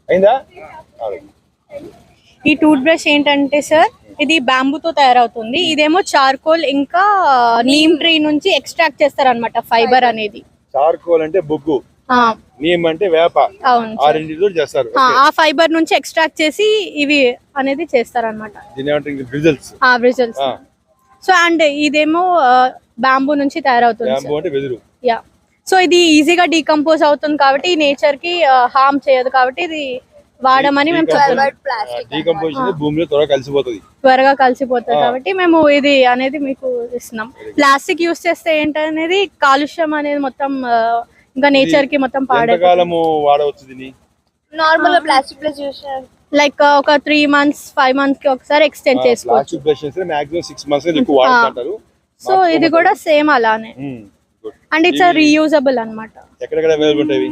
అయిందా? ఈ tooth brush ఏంటంటే సార్ ఇది బ్యాంబూతో తయారవుతుంది. ఇదేమో చార్కోల్ ఇంకా నీమ్ ట్రీ నుంచి ఎక్స్ట్రాక్ట్ చేస్తారన్నమాట ఫైబర్ అనేది. చార్కోల్ అంటే బొగ్గు, నీమ్ అంటే వేప. అవును, ఆ రెండితో చేస్తారు. ఆ ఫైబర్ నుంచి ఎక్స్ట్రాక్ట్ చేసి ఇవి అనేది చేస్తారన్నమాట. బ్రిజిల్స్. సో అండ్ ఇదేమో బ్యాంబూ నుంచి తయారవుతుంది. యా, సో ఇది ఈజీగా డీకంపోజ్ అవుతుంది కాబట్టి నేచర్ కి హార్మ్ చేయదు కాబట్టి ఇది వాడమని మేము భూమిలో త్వరగా కలిసిపోతుంది కాబట్టి మేము ఇది అనేది మీకు ఇస్తున్నాం. ప్లాస్టిక్ యూస్ చేస్తే ఏంటనేది కాలుష్యం అనేది మొత్తం ఇంకా నేచర్ కి మొత్తం పాడైపోతుంది. Normal plastic brush use like ఒక 3 months 5 months కి ఒకసారి ఎక్స్టెండ్ చేసుకోవచ్చు. సో ఇది కూడా సేమ్ అలానే అండ్ ఇట్స్ రీయూజబుల్ అన్నమాట. ఎక్కడ అవైలబుల్ ఉంటాయి?